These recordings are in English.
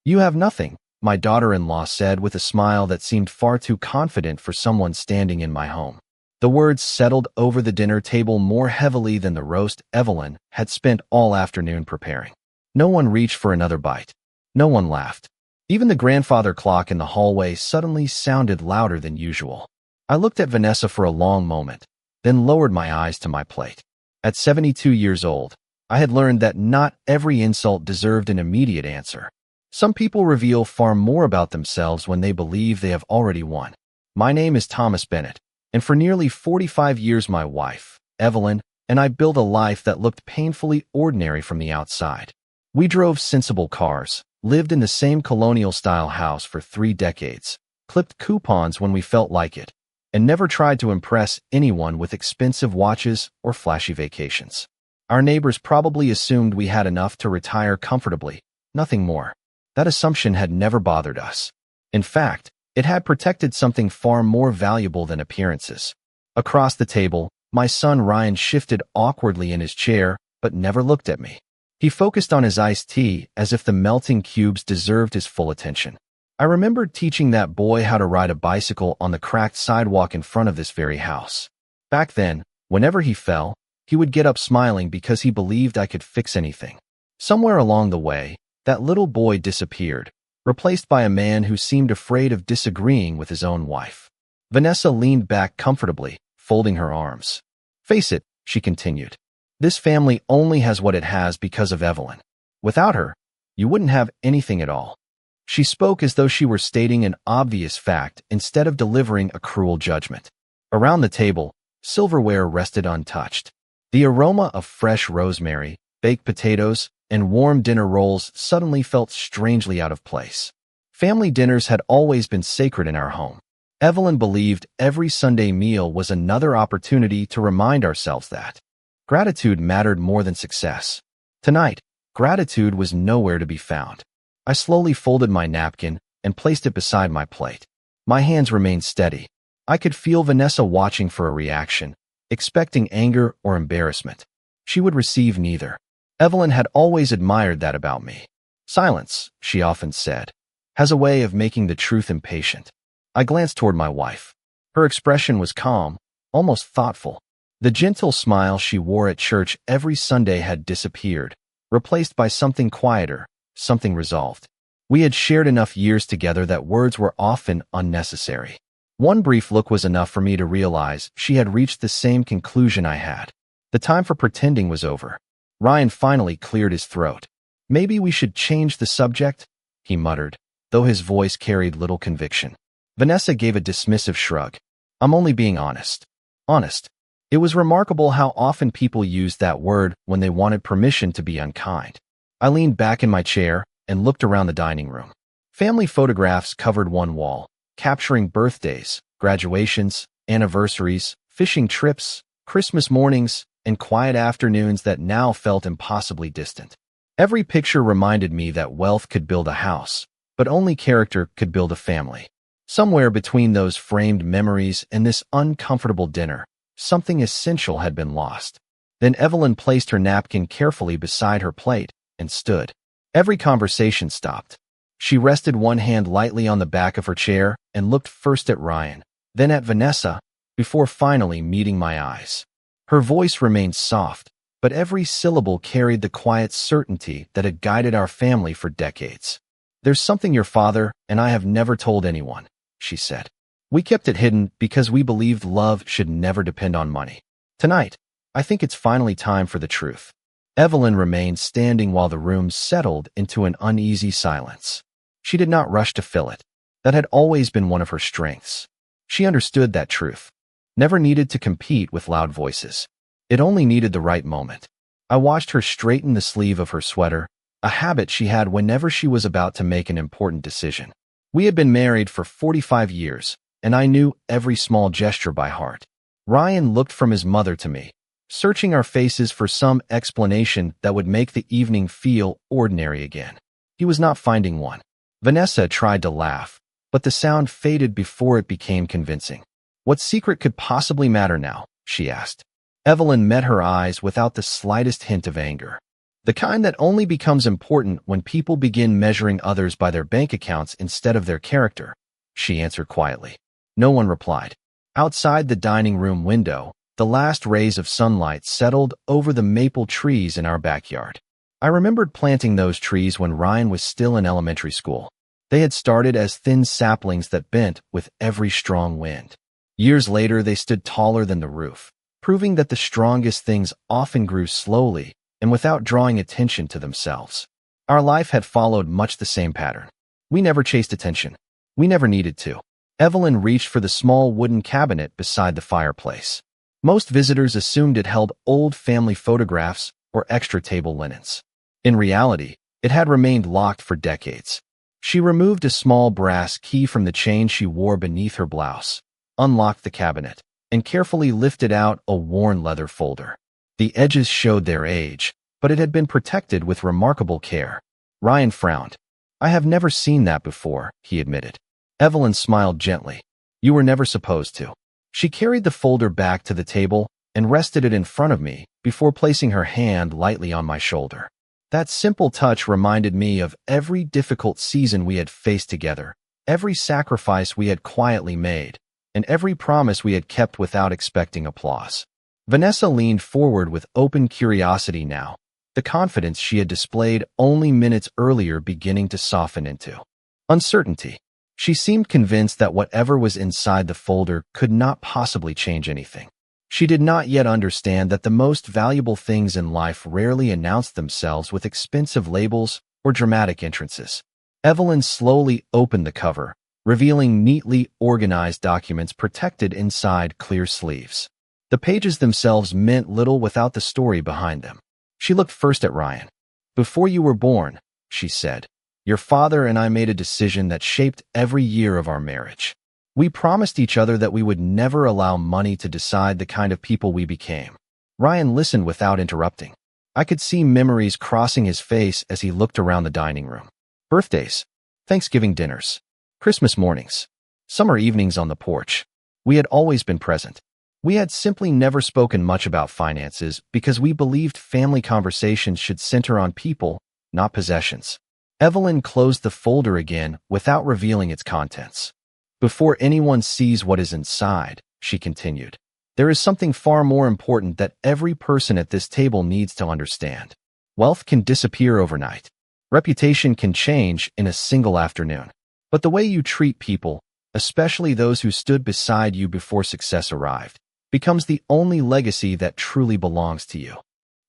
"You have nothing," my daughter-in-law said with a smile that seemed far too confident for someone standing in my home. The words settled over the dinner table more heavily than the roast Evelyn had spent all afternoon preparing. No one reached for another bite. No one laughed. Even the grandfather clock in the hallway suddenly sounded louder than usual. I looked at Vanessa for a long moment, then lowered my eyes to my plate. At 72 years old, I had learned that not every insult deserved an immediate answer. Some people reveal far more about themselves when they believe they have already won. My name is Thomas Bennett, and for nearly 45 years my wife, Evelyn, and I built a life that looked painfully ordinary from the outside. We drove sensible cars, lived in the same colonial-style house for 3 decades, clipped coupons when we felt like it, and never tried to impress anyone with expensive watches or flashy vacations. Our neighbors probably assumed we had enough to retire comfortably, nothing more. That assumption had never bothered us. In fact, it had protected something far more valuable than appearances. Across the table, my son Ryan shifted awkwardly in his chair, but never looked at me. He focused on his iced tea as if the melting cubes deserved his full attention. I remembered teaching that boy how to ride a bicycle on the cracked sidewalk in front of this very house. Back then, whenever he fell, he would get up smiling because he believed I could fix anything. Somewhere along the way, that little boy disappeared, replaced by a man who seemed afraid of disagreeing with his own wife. Vanessa leaned back comfortably, folding her arms. "Face it," she continued. "This family only has what it has because of Evelyn. Without her, you wouldn't have anything at all." She spoke as though she were stating an obvious fact instead of delivering a cruel judgment. Around the table, silverware rested untouched. The aroma of fresh rosemary, baked potatoes, and warm dinner rolls suddenly felt strangely out of place. Family dinners had always been sacred in our home. Evelyn believed every Sunday meal was another opportunity to remind ourselves that gratitude mattered more than success. Tonight, gratitude was nowhere to be found. I slowly folded my napkin and placed it beside my plate. My hands remained steady. I could feel Vanessa watching for a reaction, expecting anger or embarrassment. She would receive neither. Evelyn had always admired that about me. "Silence," she often said, "has a way of making the truth impatient." I glanced toward my wife. Her expression was calm, almost thoughtful. The gentle smile she wore at church every Sunday had disappeared, replaced by something quieter, something resolved. We had shared enough years together that words were often unnecessary. One brief look was enough for me to realize she had reached the same conclusion I had. The time for pretending was over. Ryan finally cleared his throat. "Maybe we should change the subject," he muttered, though his voice carried little conviction. Vanessa gave a dismissive shrug. "I'm only being honest." Honest. It was remarkable how often people used that word when they wanted permission to be unkind. I leaned back in my chair and looked around the dining room. Family photographs covered one wall, capturing birthdays, graduations, anniversaries, fishing trips, Christmas mornings, and quiet afternoons that now felt impossibly distant. Every picture reminded me that wealth could build a house, but only character could build a family. Somewhere between those framed memories and this uncomfortable dinner, something essential had been lost. Then Evelyn placed her napkin carefully beside her plate and stood. Every conversation stopped. She rested one hand lightly on the back of her chair and looked first at Ryan, then at Vanessa, before finally meeting my eyes. Her voice remained soft, but every syllable carried the quiet certainty that had guided our family for decades. "There's something your father and I have never told anyone," she said. "We kept it hidden because we believed love should never depend on money. Tonight, I think it's finally time for the truth." Evelyn remained standing while the room settled into an uneasy silence. She did not rush to fill it. That had always been one of her strengths. She understood that truth never needed to compete with loud voices. It only needed the right moment. I watched her straighten the sleeve of her sweater, a habit she had whenever she was about to make an important decision. We had been married for 45 years, and I knew every small gesture by heart. Ryan looked from his mother to me, searching our faces for some explanation that would make the evening feel ordinary again. He was not finding one. Vanessa tried to laugh, but the sound faded before it became convincing. "What secret could possibly matter now?" she asked. Evelyn met her eyes without the slightest hint of anger. The kind that only becomes important when people begin measuring others by their bank accounts instead of their character, she answered quietly. No one replied. Outside the dining room window, the last rays of sunlight settled over the maple trees in our backyard. I remembered planting those trees when Ryan was still in elementary school. They had started as thin saplings that bent with every strong wind. Years later, they stood taller than the roof, proving that the strongest things often grew slowly and without drawing attention to themselves. Our life had followed much the same pattern. We never chased attention. We never needed to. Evelyn reached for the small wooden cabinet beside the fireplace. Most visitors assumed it held old family photographs or extra table linens. In reality, it had remained locked for decades. She removed a small brass key from the chain she wore beneath her blouse, unlocked the cabinet, and carefully lifted out a worn leather folder. The edges showed their age, but it had been protected with remarkable care. Ryan frowned. I have never seen that before, he admitted. Evelyn smiled gently. You were never supposed to. She carried the folder back to the table and rested it in front of me before placing her hand lightly on my shoulder. That simple touch reminded me of every difficult season we had faced together, every sacrifice we had quietly made, and every promise we had kept without expecting applause. Vanessa leaned forward with open curiosity now, the confidence she had displayed only minutes earlier beginning to soften into uncertainty. She seemed convinced that whatever was inside the folder could not possibly change anything. She did not yet understand that the most valuable things in life rarely announced themselves with expensive labels or dramatic entrances. Evelyn slowly opened the cover, revealing neatly organized documents protected inside clear sleeves. The pages themselves meant little without the story behind them. She looked first at Ryan. Before you were born, she said, your father and I made a decision that shaped every year of our marriage. We promised each other that we would never allow money to decide the kind of people we became. Ryan listened without interrupting. I could see memories crossing his face as he looked around the dining room. Birthdays, Thanksgiving dinners, Christmas mornings, summer evenings on the porch. We had always been present. We had simply never spoken much about finances because we believed family conversations should center on people, not possessions. Evelyn closed the folder again without revealing its contents. Before anyone sees what is inside, she continued, there is something far more important that every person at this table needs to understand. Wealth can disappear overnight. Reputation can change in a single afternoon. But the way you treat people, especially those who stood beside you before success arrived, becomes the only legacy that truly belongs to you.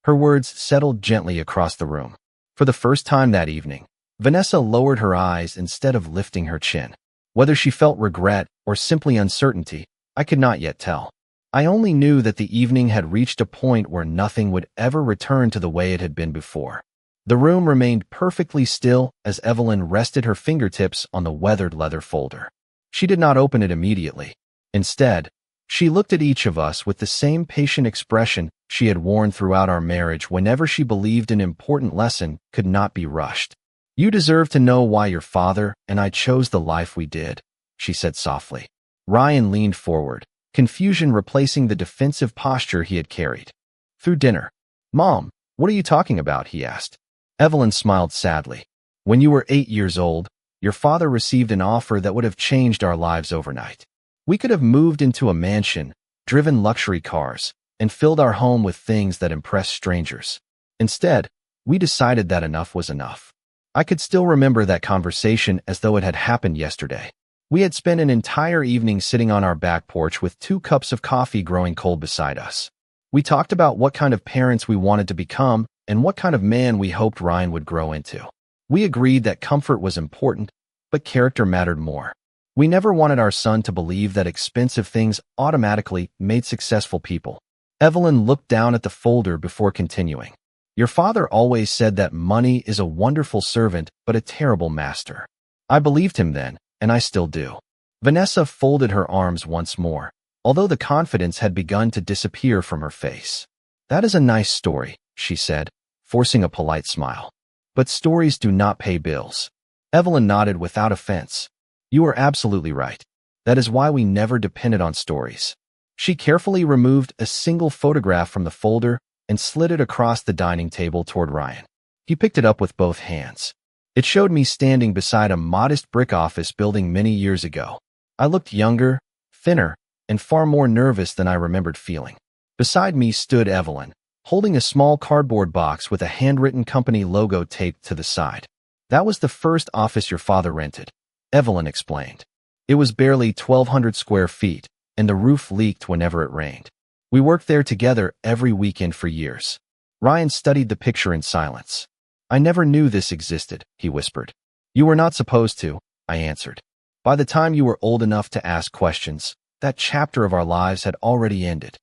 Her words settled gently across the room. For the first time that evening, Vanessa lowered her eyes instead of lifting her chin. Whether she felt regret or simply uncertainty, I could not yet tell. I only knew that the evening had reached a point where nothing would ever return to the way it had been before. The room remained perfectly still as Evelyn rested her fingertips on the weathered leather folder. She did not open it immediately. Instead, she looked at each of us with the same patient expression she had worn throughout our marriage whenever she believed an important lesson could not be rushed. You deserve to know why your father and I chose the life we did, she said softly. Ryan leaned forward, confusion replacing the defensive posture he had carried. Through dinner. Mom, what are you talking about? He asked. Evelyn smiled sadly. When you were 8 years old, your father received an offer that would have changed our lives overnight. We could have moved into a mansion, driven luxury cars, and filled our home with things that impressed strangers. Instead, we decided that enough was enough. I could still remember that conversation as though it had happened yesterday. We had spent an entire evening sitting on our back porch with 2 cups of coffee growing cold beside us. We talked about what kind of parents we wanted to become and what kind of man we hoped Ryan would grow into. We agreed that comfort was important, but character mattered more. We never wanted our son to believe that expensive things automatically made successful people. Evelyn looked down at the folder before continuing. Your father always said that money is a wonderful servant but a terrible master. I believed him then, and I still do. Vanessa folded her arms once more, although the confidence had begun to disappear from her face. That is a nice story, she said, forcing a polite smile. But stories do not pay bills. Evelyn nodded without offense. You are absolutely right. That is why we never depended on stories. She carefully removed a single photograph from the folder and slid it across the dining table toward Ryan. He picked it up with both hands. It showed me standing beside a modest brick office building many years ago. I looked younger, thinner, and far more nervous than I remembered feeling. Beside me stood Evelyn, holding a small cardboard box with a handwritten company logo taped to the side. "That was the first office your father rented," Evelyn explained. "It was barely 1,200 square feet, and the roof leaked whenever it rained. We worked there together every weekend for years." Ryan studied the picture in silence. "I never knew this existed," he whispered. "You were not supposed to," I answered. "By the time you were old enough to ask questions, that chapter of our lives had already ended."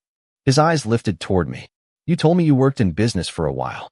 His eyes lifted toward me. "You told me you worked in business for a while."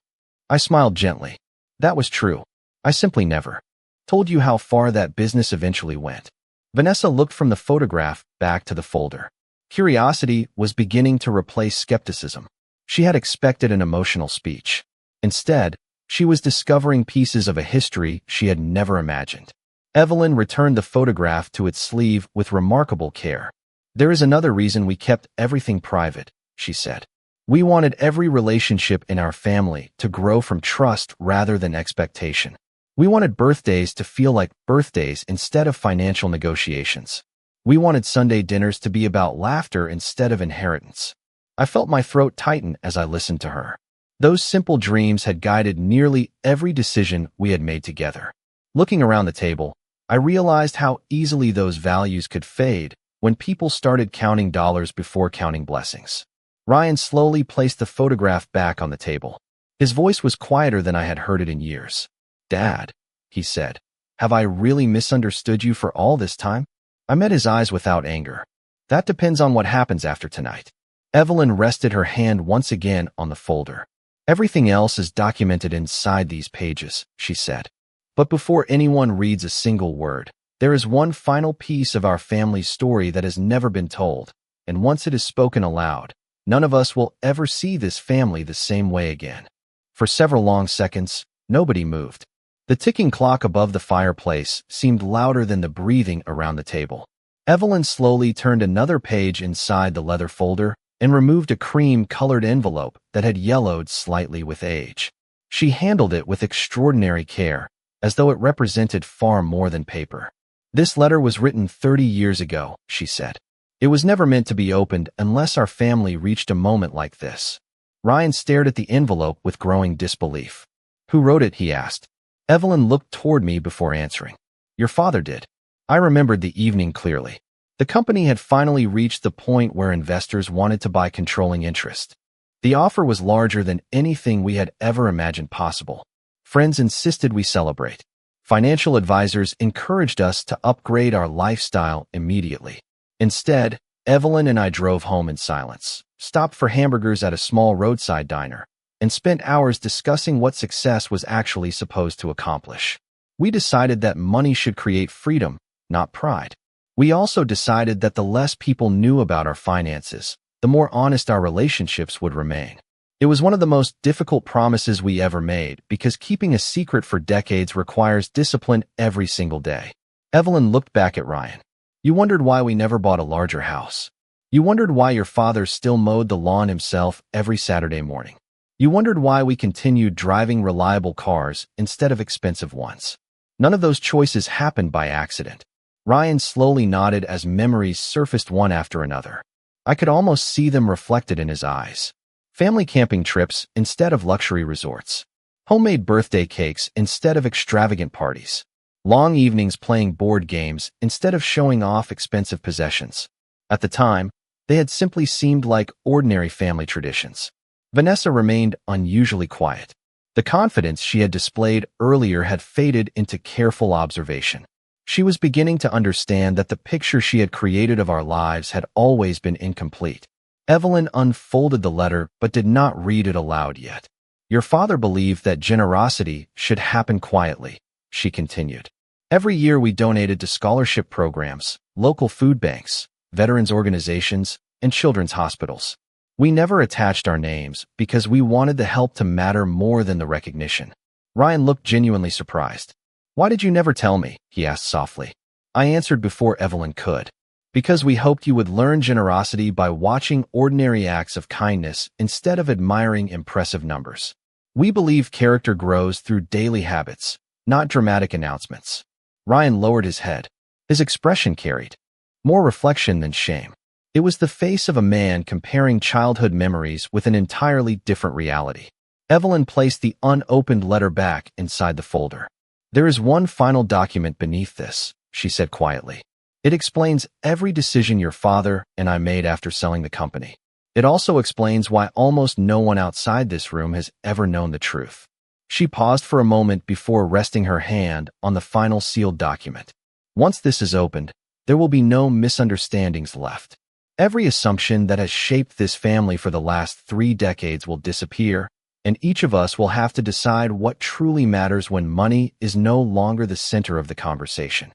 I smiled gently. "That was true. I simply never told you how far that business eventually went." Vanessa looked from the photograph back to the folder. Curiosity was beginning to replace skepticism. She had expected an emotional speech. Instead, she was discovering pieces of a history she had never imagined. Evelyn returned the photograph to its sleeve with remarkable care. "There is another reason we kept everything private," she said. "We wanted every relationship in our family to grow from trust rather than expectation. We wanted birthdays to feel like birthdays instead of financial negotiations. We wanted Sunday dinners to be about laughter instead of inheritance." I felt my throat tighten as I listened to her. Those simple dreams had guided nearly every decision we had made together. Looking around the table, I realized how easily those values could fade when people started counting dollars before counting blessings. Ryan slowly placed the photograph back on the table. His voice was quieter than I had heard it in years. "Dad," he said, "have I really misunderstood you for all this time?" I met his eyes without anger. "That depends on what happens after tonight." Evelyn rested her hand once again on the folder. "Everything else is documented inside these pages," she said. "But before anyone reads a single word, there is one final piece of our family's story that has never been told, and once it is spoken aloud, none of us will ever see this family the same way again." For several long seconds, nobody moved. The ticking clock above the fireplace seemed louder than the breathing around the table. Evelyn slowly turned another page inside the leather folder and removed a cream-colored envelope that had yellowed slightly with age. She handled it with extraordinary care, as though it represented far more than paper. "This letter was written 30 years ago," she said. "It was never meant to be opened unless our family reached a moment like this." Ryan stared at the envelope with growing disbelief. "Who wrote it?" he asked. Evelyn looked toward me before answering. "Your father did." I remembered the evening clearly. The company had finally reached the point where investors wanted to buy controlling interest. The offer was larger than anything we had ever imagined possible. Friends insisted we celebrate. Financial advisors encouraged us to upgrade our lifestyle immediately. Instead, Evelyn and I drove home in silence, stopped for hamburgers at a small roadside diner, and spent hours discussing what success was actually supposed to accomplish. We decided that money should create freedom, not pride. We also decided that the less people knew about our finances, the more honest our relationships would remain. It was one of the most difficult promises we ever made because keeping a secret for decades requires discipline every single day. Evelyn looked back at Ryan. "You wondered why we never bought a larger house. You wondered why your father still mowed the lawn himself every Saturday morning. You wondered why we continued driving reliable cars instead of expensive ones. None of those choices happened by accident." Ryan slowly nodded as memories surfaced one after another. I could almost see them reflected in his eyes. Family camping trips instead of luxury resorts. Homemade birthday cakes instead of extravagant parties. Long evenings playing board games instead of showing off expensive possessions. At the time, they had simply seemed like ordinary family traditions. Vanessa remained unusually quiet. The confidence she had displayed earlier had faded into careful observation. She was beginning to understand that the picture she had created of our lives had always been incomplete. Evelyn unfolded the letter but did not read it aloud yet. "Your father believed that generosity should happen quietly," she continued. "Every year we donated to scholarship programs, local food banks, veterans organizations, and children's hospitals. We never attached our names because we wanted the help to matter more than the recognition." Ryan looked genuinely surprised. "Why did you never tell me?" he asked softly. I answered before Evelyn could. "Because we hoped you would learn generosity by watching ordinary acts of kindness instead of admiring impressive numbers." We believe character grows through daily habits, not dramatic announcements. Ryan lowered his head. His expression carried more reflection than shame. It was the face of a man comparing childhood memories with an entirely different reality. Evelyn placed the unopened letter back inside the folder. "There is one final document beneath this," she said quietly. "It explains every decision your father and I made after selling the company. It also explains why almost no one outside this room has ever known the truth." She paused for a moment before resting her hand on the final sealed document. "Once this is opened, there will be no misunderstandings left. Every assumption that has shaped this family for the last 3 decades will disappear, and each of us will have to decide what truly matters when money is no longer the center of the conversation."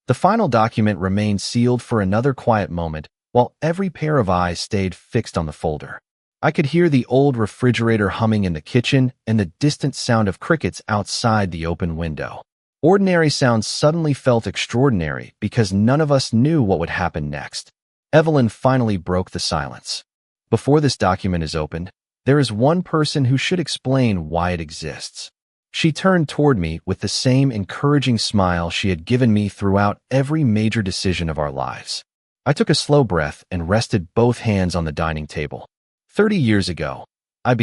The final document remained sealed for another quiet moment, while every pair of eyes stayed fixed on the folder. I could hear the old refrigerator humming in the kitchen and the distant sound of crickets outside the open window. Ordinary sounds suddenly felt extraordinary because none of us knew what would happen next. Evelyn finally broke the silence. "Before this document is opened, there is one person who should explain why it exists." She turned toward me with the same encouraging smile she had given me throughout every major decision of our lives. I took a slow breath and rested both hands on the dining table. 30 years ago, I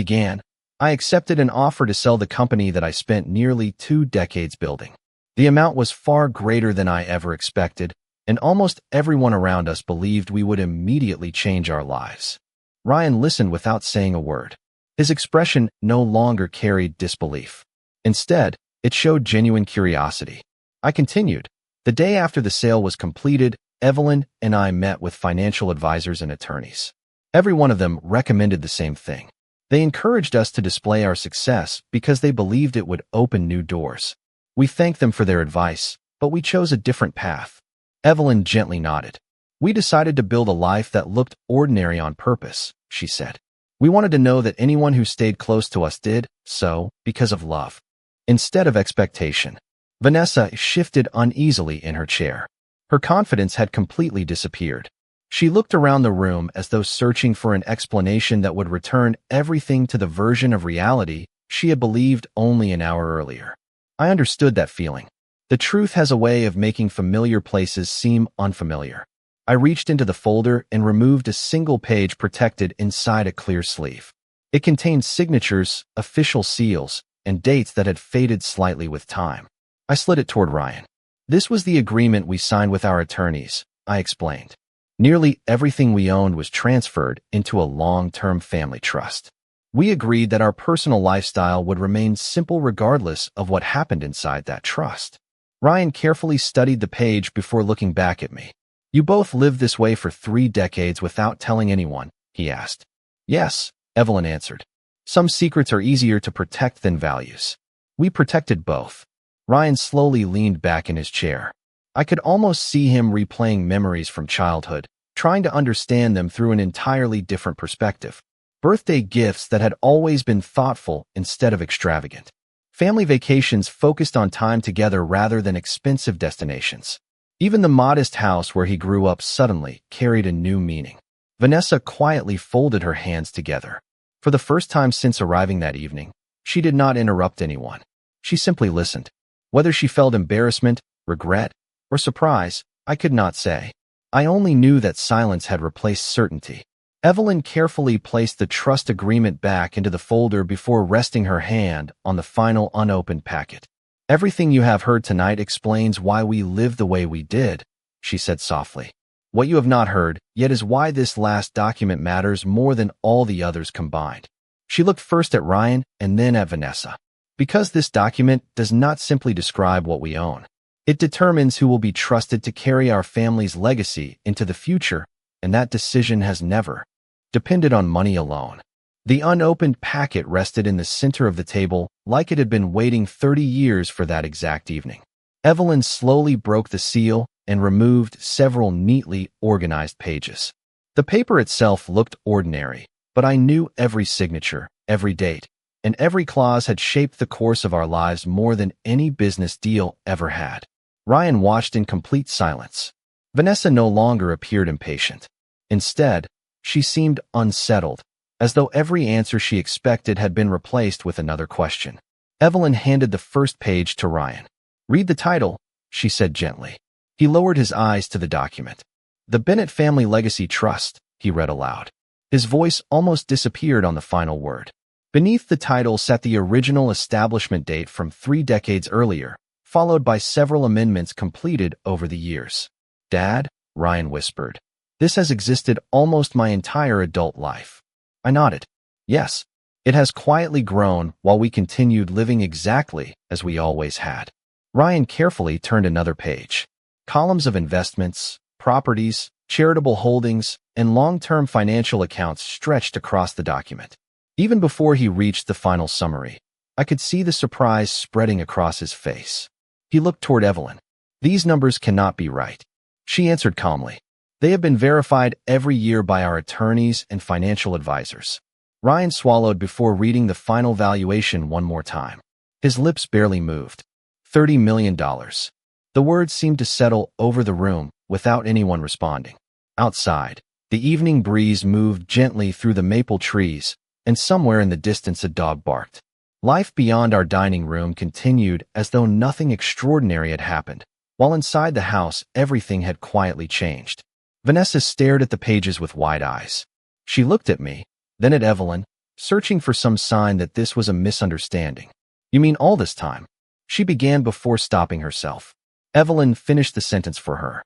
accepted an offer to sell the company that I spent nearly 2 decades building. The amount was far greater than I ever expected, and almost everyone around us believed we would immediately change our lives. Ryan listened without saying a word. His expression no longer carried disbelief. Instead, it showed genuine curiosity. I continued. "The day after the sale was completed, Evelyn and I met with financial advisors and attorneys. Every one of them recommended the same thing. They encouraged us to display our success because they believed it would open new doors. We thanked them for their advice, but we chose a different path." Evelyn gently nodded. "We decided to build a life that looked ordinary on purpose," she said. "We wanted to know that anyone who stayed close to us did so because of love, instead of expectation." Vanessa shifted uneasily in her chair. Her confidence had completely disappeared. She looked around the room as though searching for an explanation that would return everything to the version of reality she had believed only an hour earlier. I understood that feeling. The truth has a way of making familiar places seem unfamiliar. I reached into the folder and removed a single page protected inside a clear sleeve. It contained signatures, official seals, and dates that had faded slightly with time. I slid it toward Ryan. "This was the agreement we signed with our attorneys," I explained. "Nearly everything we owned was transferred into a long-term family trust. We agreed that our personal lifestyle would remain simple regardless of what happened inside that trust." Ryan carefully studied the page before looking back at me. "You both lived this way for 3 decades without telling anyone?" he asked. "Yes," Evelyn answered. "Some secrets are easier to protect than values. We protected both." Ryan slowly leaned back in his chair. I could almost see him replaying memories from childhood, trying to understand them through an entirely different perspective. Birthday gifts that had always been thoughtful instead of extravagant. Family vacations focused on time together rather than expensive destinations. Even the modest house where he grew up suddenly carried a new meaning. Vanessa quietly folded her hands together. For the first time since arriving that evening, she did not interrupt anyone. She simply listened. Whether she felt embarrassment, regret, or surprise, I could not say. I only knew that silence had replaced certainty. Evelyn carefully placed the trust agreement back into the folder before resting her hand on the final unopened packet. "Everything you have heard tonight explains why we lived the way we did," she said softly. "What you have not heard yet is why this last document matters more than all the others combined." She looked first at Ryan and then at Vanessa. "Because this document does not simply describe what we own. It determines who will be trusted to carry our family's legacy into the future, and that decision has never depended on money alone." The unopened packet rested in the center of the table like it had been waiting 30 years for that exact evening. Evelyn slowly broke the seal and removed several neatly organized pages. The paper itself looked ordinary, but I knew every signature, every date, and every clause had shaped the course of our lives more than any business deal ever had. Ryan watched in complete silence. Vanessa no longer appeared impatient. Instead, she seemed unsettled, as though every answer she expected had been replaced with another question. Evelyn handed the first page to Ryan. "Read the title," she said gently. He lowered his eyes to the document. "The Bennett Family Legacy Trust," he read aloud. His voice almost disappeared on the final word. Beneath the title sat the original establishment date from 3 decades earlier, followed by several amendments completed over the years. "Dad," Ryan whispered, "this has existed almost my entire adult life." I nodded. "Yes, it has quietly grown while we continued living exactly as we always had." Ryan carefully turned another page. Columns of investments, properties, charitable holdings, and long-term financial accounts stretched across the document. Even before he reached the final summary, I could see the surprise spreading across his face. He looked toward Evelyn. "These numbers cannot be right," she answered calmly. "They have been verified every year by our attorneys and financial advisors." Ryan swallowed before reading the final valuation one more time. His lips barely moved. $30 million. The words seemed to settle over the room without anyone responding. Outside, the evening breeze moved gently through the maple trees, and somewhere in the distance a dog barked. Life beyond our dining room continued as though nothing extraordinary had happened, while inside the house everything had quietly changed. Vanessa stared at the pages with wide eyes. She looked at me, then at Evelyn, searching for some sign that this was a misunderstanding. "You mean all this time?" she began before stopping herself. Evelyn finished the sentence for her.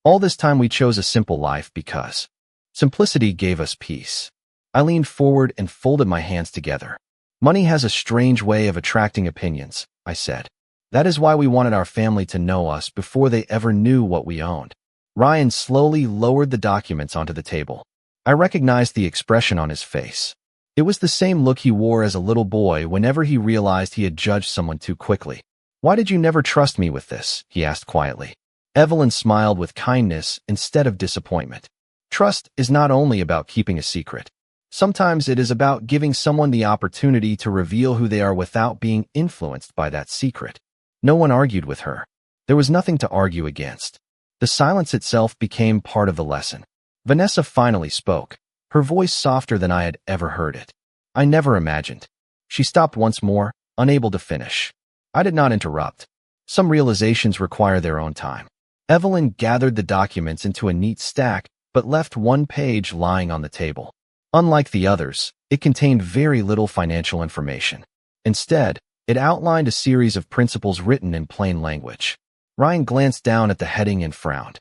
"All this time we chose a simple life because simplicity gave us peace." I leaned forward and folded my hands together. "Money has a strange way of attracting opinions," I said. "That is why we wanted our family to know us before they ever knew what we owned." Ryan slowly lowered the documents onto the table. I recognized the expression on his face. It was the same look he wore as a little boy whenever he realized he had judged someone too quickly. "Why did you never trust me with this?" he asked quietly. Evelyn smiled with kindness instead of disappointment. "Trust is not only about keeping a secret. Sometimes it is about giving someone the opportunity to reveal who they are without being influenced by that secret." No one argued with her. There was nothing to argue against. The silence itself became part of the lesson. Vanessa finally spoke, her voice softer than I had ever heard it. "I never imagined." She stopped once more, unable to finish. I did not interrupt. Some realizations require their own time. Evelyn gathered the documents into a neat stack, but left one page lying on the table. Unlike the others, it contained very little financial information. Instead, it outlined a series of principles written in plain language. Ryan glanced down at the heading and frowned.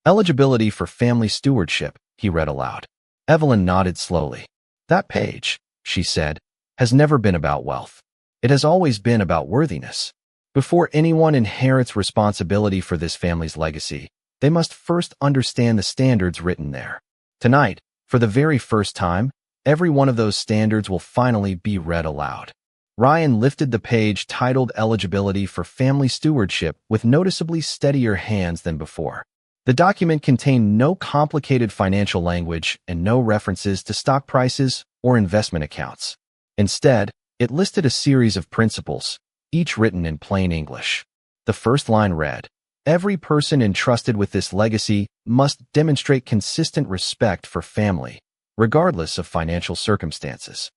"Eligibility for family stewardship," he read aloud. Evelyn nodded slowly. "That page," she said, "has never been about wealth. It has always been about worthiness. Before anyone inherits responsibility for this family's legacy, they must first understand the standards written there. Tonight, for the very first time, every one of those standards will finally be read aloud." Ryan lifted the page titled Eligibility for Family Stewardship with noticeably steadier hands than before. The document contained no complicated financial language and no references to stock prices or investment accounts. Instead, it listed a series of principles, each written in plain English. The first line read, "Every person entrusted with this legacy must demonstrate consistent respect for family, regardless of financial circumstances."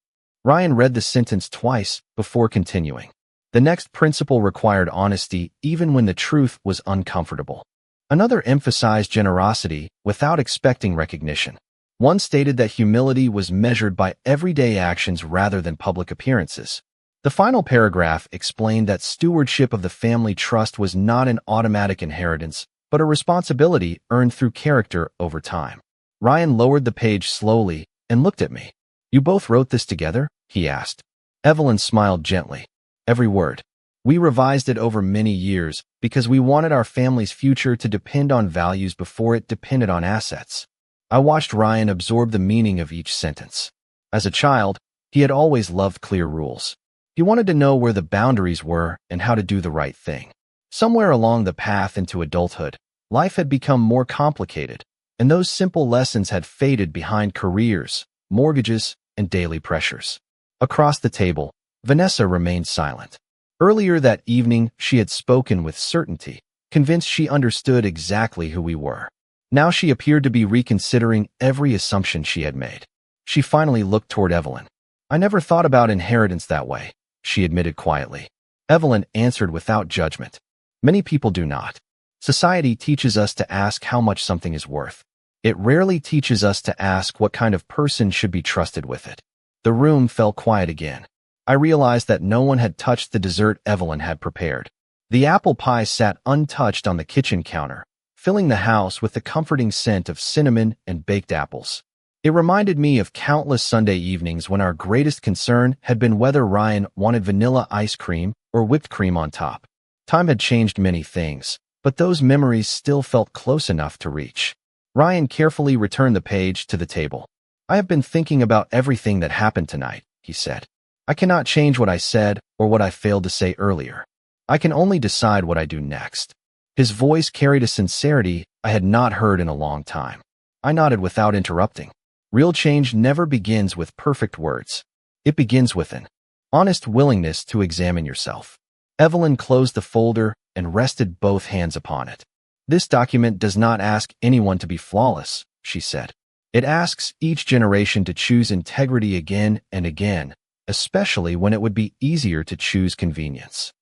Ryan read the sentence twice before continuing. The next principle required honesty even when the truth was uncomfortable. Another emphasized generosity without expecting recognition. One stated that humility was measured by everyday actions rather than public appearances. The final paragraph explained that stewardship of the family trust was not an automatic inheritance, but a responsibility earned through character over time. Ryan lowered the page slowly and looked at me. "You both wrote this together?" he asked. Evelyn smiled gently. "Every word. We revised it over many years because we wanted our family's future to depend on values before it depended on assets." I watched Ryan absorb the meaning of each sentence. As a child, he had always loved clear rules. He wanted to know where the boundaries were and how to do the right thing. Somewhere along the path into adulthood, life had become more complicated, and those simple lessons had faded behind careers, mortgages, and daily pressures. Across the table, Vanessa remained silent. Earlier that evening, she had spoken with certainty, convinced she understood exactly who we were. Now she appeared to be reconsidering every assumption she had made. She finally looked toward Evelyn. I never thought about inheritance that way, she admitted quietly. Evelyn answered without judgment. Many people do not. Society teaches us to ask how much something is worth. It rarely teaches us to ask what kind of person should be trusted with it. The room fell quiet again. I realized that no one had touched the dessert Evelyn had prepared. The apple pie sat untouched on the kitchen counter, filling the house with the comforting scent of cinnamon and baked apples. It reminded me of countless Sunday evenings when our greatest concern had been whether Ryan wanted vanilla ice cream or whipped cream on top. Time had changed many things, but those memories still felt close enough to reach. Ryan carefully returned the page to the table. I have been thinking about everything that happened tonight, he said. I cannot change what I said or what I failed to say earlier. I can only decide what I do next. His voice carried a sincerity I had not heard in a long time. I nodded without interrupting. Real change never begins with perfect words. It begins with an honest willingness to examine yourself. Evelyn closed the folder and rested both hands upon it. This document does not ask anyone to be flawless, she said. It asks each generation to choose integrity again and again, especially when it would be easier to choose convenience.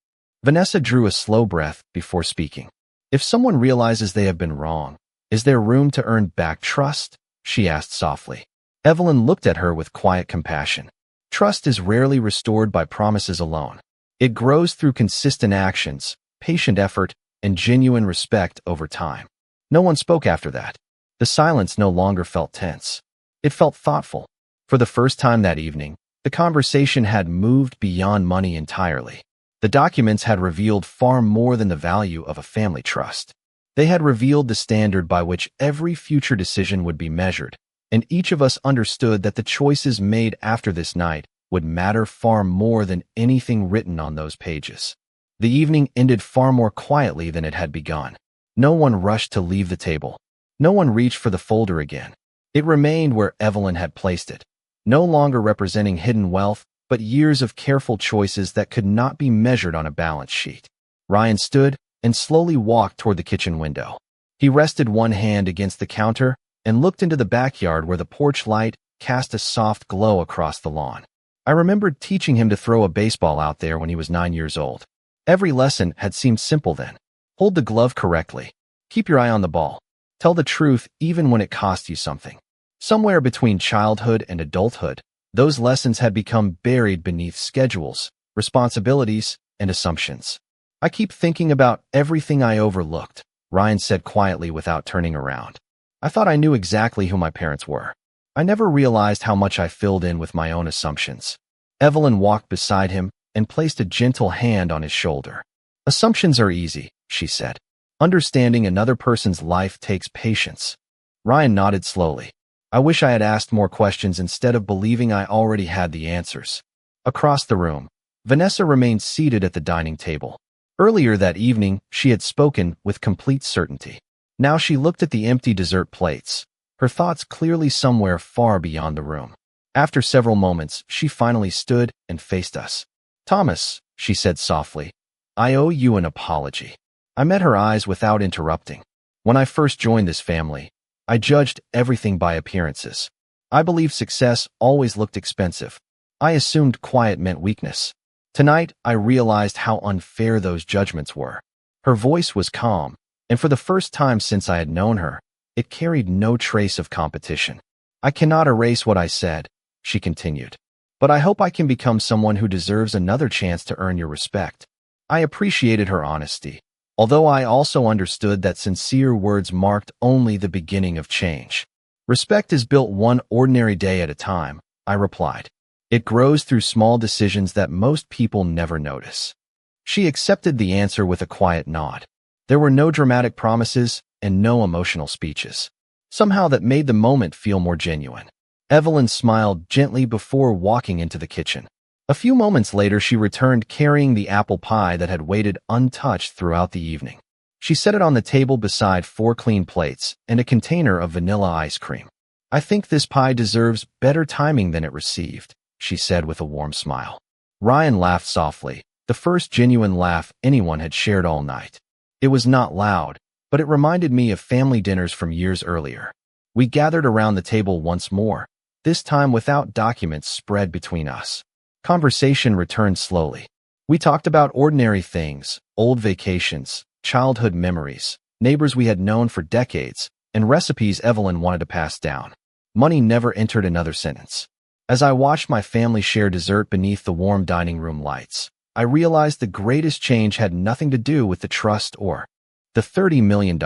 Vanessa drew a slow breath before speaking. If someone realizes they have been wrong, is there room to earn back trust? She asked softly. Evelyn looked at her with quiet compassion. Trust is rarely restored by promises alone. It grows through consistent actions, patient effort, and genuine respect over time. No one spoke after that. The silence no longer felt tense. It felt thoughtful. For the first time that evening, the conversation had moved beyond money entirely. The documents had revealed far more than the value of a family trust. They had revealed the standard by which every future decision would be measured, and each of us understood that the choices made after this night would matter far more than anything written on those pages. The evening ended far more quietly than it had begun. No one rushed to leave the table. No one reached for the folder again. It remained where Evelyn had placed it, no longer representing hidden wealth, but years of careful choices that could not be measured on a balance sheet. Ryan stood and slowly walked toward the kitchen window. He rested one hand against the counter and looked into the backyard where the porch light cast a soft glow across the lawn. I remembered teaching him to throw a baseball out there when he was 9 years old. Every lesson had seemed simple then. Hold the glove correctly. Keep your eye on the ball. Tell the truth even when it costs you something. Somewhere between childhood and adulthood, those lessons had become buried beneath schedules, responsibilities, and assumptions. I keep thinking about everything I overlooked, Ryan said quietly without turning around. I thought I knew exactly who my parents were. I never realized how much I filled in with my own assumptions. Evelyn walked beside him and placed a gentle hand on his shoulder. Assumptions are easy, she said. Understanding another person's life takes patience. Ryan nodded slowly. I wish I had asked more questions instead of believing I already had the answers. Across the room, Vanessa remained seated at the dining table. Earlier that evening, she had spoken with complete certainty. Now she looked at the empty dessert plates, her thoughts clearly somewhere far beyond the room. After several moments, she finally stood and faced us. Thomas, she said softly, I owe you an apology. I met her eyes without interrupting. When I first joined this family, I judged everything by appearances. I believed success always looked expensive. I assumed quiet meant weakness. Tonight, I realized how unfair those judgments were. Her voice was calm, and for the first time since I had known her, it carried no trace of competition. I cannot erase what I said, she continued, but I hope I can become someone who deserves another chance to earn your respect. I appreciated her honesty, although I also understood that sincere words marked only the beginning of change. Respect is built one ordinary day at a time, I replied. It grows through small decisions that most people never notice. She accepted the answer with a quiet nod. There were no dramatic promises and no emotional speeches. Somehow that made the moment feel more genuine. Evelyn smiled gently before walking into the kitchen. A few moments later, she returned carrying the apple pie that had waited untouched throughout the evening. She set it on the table beside 4 clean plates and a container of vanilla ice cream. I think this pie deserves better timing than it received, she said with a warm smile. Ryan laughed softly, the first genuine laugh anyone had shared all night. It was not loud, but it reminded me of family dinners from years earlier. We gathered around the table once more, this time without documents spread between us. Conversation returned slowly. We talked about ordinary things, old vacations, childhood memories, neighbors we had known for decades, and recipes Evelyn wanted to pass down. Money never entered another sentence. As I watched my family share dessert beneath the warm dining room lights, I realized the greatest change had nothing to do with the trust or the $30 million.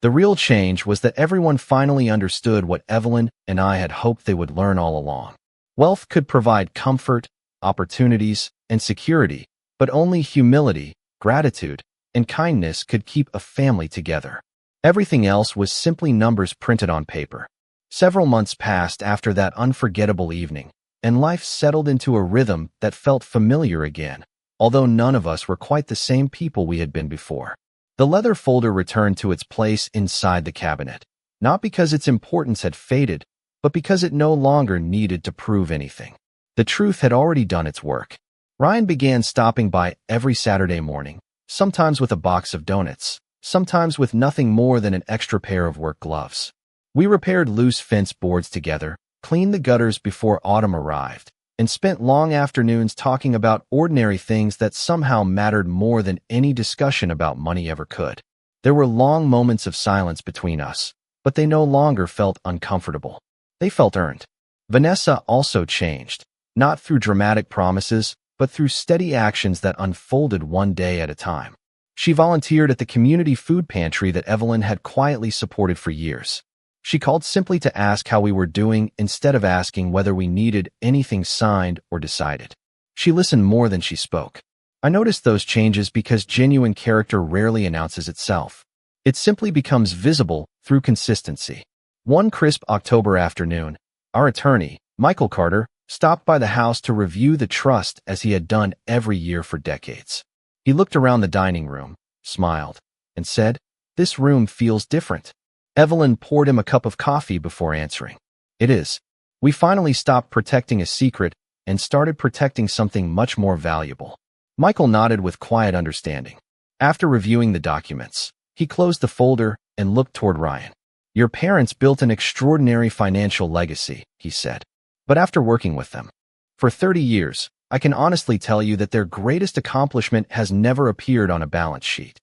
The real change was that everyone finally understood what Evelyn and I had hoped they would learn all along. Wealth could provide comfort, opportunities, and security, but only humility, gratitude, and kindness could keep a family together. Everything else was simply numbers printed on paper. Several months passed after that unforgettable evening, and life settled into a rhythm that felt familiar again, although none of us were quite the same people we had been before. The leather folder returned to its place inside the cabinet, not because its importance had faded, but because it no longer needed to prove anything. The truth had already done its work. Ryan began stopping by every Saturday morning, sometimes with a box of donuts, sometimes with nothing more than an extra pair of work gloves. We repaired loose fence boards together, cleaned the gutters before autumn arrived, and spent long afternoons talking about ordinary things that somehow mattered more than any discussion about money ever could. There were long moments of silence between us, but they no longer felt uncomfortable. They felt earned. Vanessa also changed, not through dramatic promises, but through steady actions that unfolded one day at a time. She volunteered at the community food pantry that Evelyn had quietly supported for years. She called simply to ask how we were doing instead of asking whether we needed anything signed or decided. She listened more than she spoke. I noticed those changes because genuine character rarely announces itself. It simply becomes visible through consistency. One crisp October afternoon, our attorney, Michael Carter, stopped by the house to review the trust as he had done every year for decades. He looked around the dining room, smiled, and said, "This room feels different." Evelyn poured him a cup of coffee before answering. "It is. We finally stopped protecting a secret and started protecting something much more valuable." Michael nodded with quiet understanding. After reviewing the documents, he closed the folder and looked toward Ryan. "Your parents built an extraordinary financial legacy," he said. "But after working with them for 30 years, I can honestly tell you that their greatest accomplishment has never appeared on a balance sheet."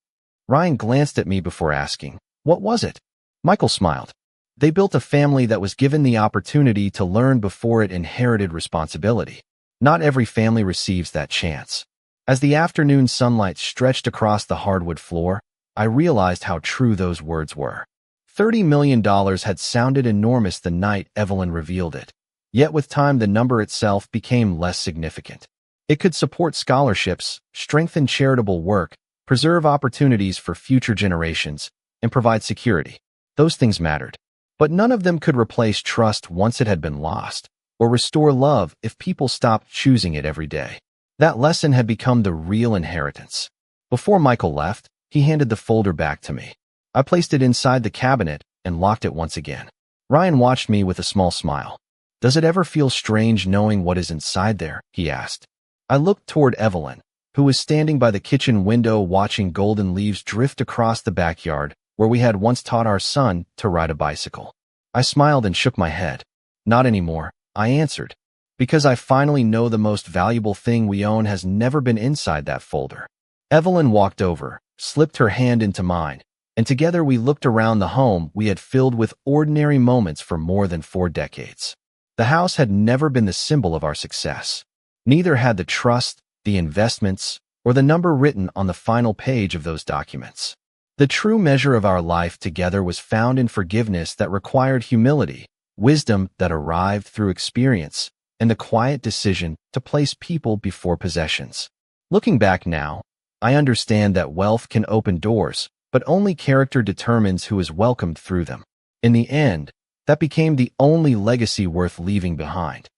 Ryan glanced at me before asking, "What was it?" Michael smiled. "They built a family that was given the opportunity to learn before it inherited responsibility. Not every family receives that chance." As the afternoon sunlight stretched across the hardwood floor, I realized how true those words were. $30 million had sounded enormous the night Evelyn revealed it. Yet with time the number itself became less significant. It could support scholarships, strengthen charitable work, preserve opportunities for future generations, and provide security. Those things mattered. But none of them could replace trust once it had been lost, or restore love if people stopped choosing it every day. That lesson had become the real inheritance. Before Michael left, he handed the folder back to me. I placed it inside the cabinet and locked it once again. Ryan watched me with a small smile. "Does it ever feel strange knowing what is inside there?" he asked. I looked toward Evelyn, who was standing by the kitchen window watching golden leaves drift across the backyard where we had once taught our son to ride a bicycle. I smiled and shook my head. "Not anymore," I answered, "because I finally know the most valuable thing we own has never been inside that folder." Evelyn walked over, slipped her hand into mine, and together we looked around the home we had filled with ordinary moments for more than 4 decades. The house had never been the symbol of our success. Neither had the trust, the investments, or the number written on the final page of those documents. The true measure of our life together was found in forgiveness that required humility, wisdom that arrived through experience, and the quiet decision to place people before possessions. Looking back now, I understand that wealth can open doors, but only character determines who is welcomed through them. In the end, that became the only legacy worth leaving behind.